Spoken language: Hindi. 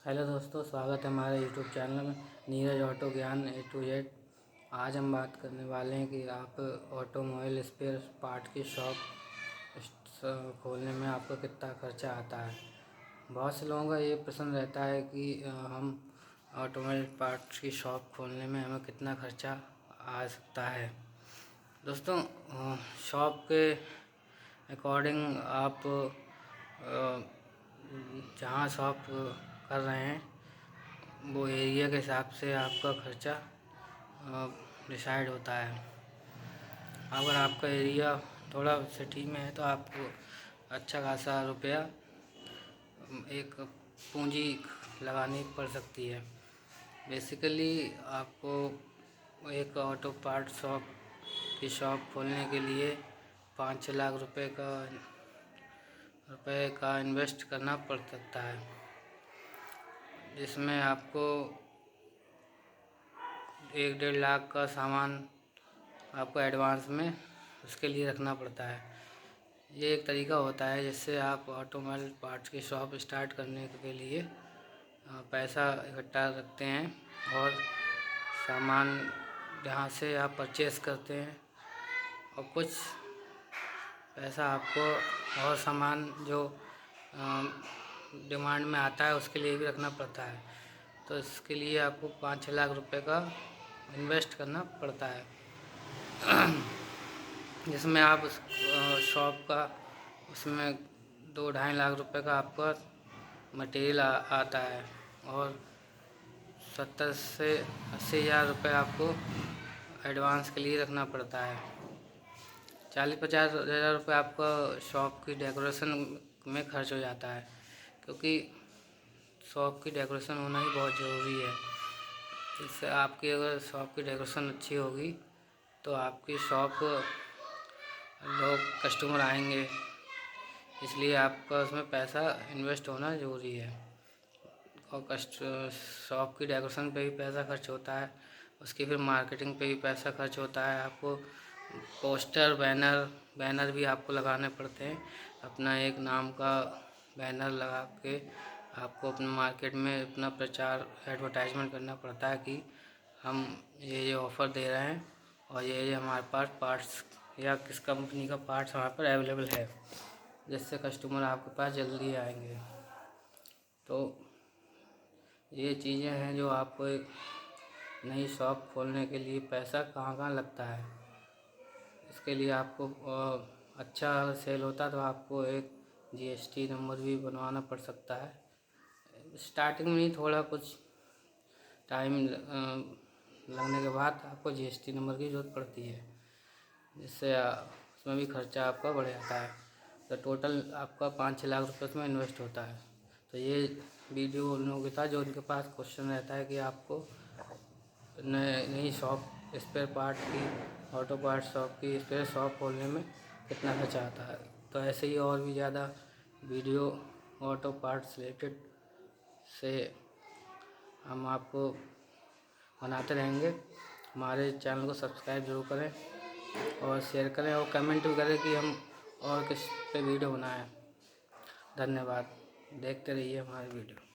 हेलो दोस्तों, स्वागत है हमारे यूट्यूब चैनल में नीरज ऑटो ज्ञान A to Z। आज हम बात करने वाले हैं कि आप ऑटोमोबाइल स्पेयर पार्ट की शॉप खोलने में आपको कितना खर्चा आता है। बहुत से लोगों का ये प्रश्न रहता है कि हम ऑटोमोबाइल पार्ट्स की शॉप खोलने में हमें कितना खर्चा आ सकता है। दोस्तों, शॉप के अकॉर्डिंग आप जहाँ शॉप कर रहे हैं वो एरिया के हिसाब से आपका खर्चा डिसाइड होता है। अगर आपका एरिया थोड़ा सिटी में है तो आपको अच्छा खासा रुपया एक पूंजी लगानी पड़ सकती है। बेसिकली आपको एक ऑटो पार्ट शॉप की शॉप खोलने के लिए 5-6 लाख रुपए का इन्वेस्ट करना पड़ सकता है, जिसमें आपको 1-1.5 लाख का सामान आपको एडवांस में उसके लिए रखना पड़ता है। ये एक तरीका होता है जिससे आप ऑटोमोबाइल पार्ट्स की शॉप स्टार्ट करने के लिए पैसा इकट्ठा रखते हैं और सामान जहाँ से आप परचेस करते हैं और कुछ पैसा आपको और सामान जो डिमांड में आता है उसके लिए भी रखना पड़ता है। तो इसके लिए आपको 5-6 लाख रुपए का इन्वेस्ट करना पड़ता है, जिसमें आप उस शॉप का उसमें 2-2.5 लाख रुपए का आपका मटेरियल आता है और 70 से 80 हज़ार रुपये आपको एडवांस के लिए रखना पड़ता है। 40-50 हज़ार रुपये आपका शॉप की डेकोरेशन में खर्च हो जाता है, क्योंकि शॉप की डेकोरेशन होना ही बहुत ज़रूरी है। इससे आपकी अगर शॉप की डेकोरेशन अच्छी होगी तो आपकी शॉप लोग कस्टमर आएंगे, इसलिए आपका उसमें पैसा इन्वेस्ट होना ज़रूरी है। और शॉप की डेकोरेशन पे भी पैसा खर्च होता है, उसकी फिर मार्केटिंग पे भी पैसा खर्च होता है। आपको पोस्टर बैनर भी आपको लगाने पड़ते हैं। अपना एक नाम का बैनर लगा के आपको अपने मार्केट में अपना प्रचार एडवर्टाइजमेंट करना पड़ता है कि हम ये ऑफ़र दे रहे हैं और ये हमारे पास पार्ट्स या किस कंपनी का पार्ट्स हमारे पास अवेलेबल है, जिससे कस्टमर आपके पास जल्दी आएंगे। तो ये चीज़ें हैं जो आपको एक नई शॉप खोलने के लिए पैसा कहाँ लगता है। इसके लिए आपको अच्छा सेल होता तो आपको एक GST नंबर भी बनवाना पड़ सकता है। स्टार्टिंग में ही थोड़ा कुछ टाइम लगने के बाद आपको GST नंबर की ज़रूरत पड़ती है, जिससे उसमें भी खर्चा आपका बढ़ जाता है। तो टोटल आपका 5-6 लाख रुपये उसमें इन्वेस्ट होता है। तो ये वीडियो उन लोगों के साथ जो उनके पास क्वेश्चन रहता है कि आपको नई शॉप स्पेयर पार्ट की ऑटो पार्ट शॉप की स्पेयर शॉप खोलने में कितना खर्चा आता है। तो ऐसे ही और भी ज़्यादा वीडियो ऑटो पार्ट्स रिलेटेड से हम आपको बनाते रहेंगे। हमारे चैनल को सब्सक्राइब जरूर करें और शेयर करें और कमेंट भी करें कि हम और किस पे वीडियो बनाएं। धन्यवाद, देखते रहिए हमारी वीडियो।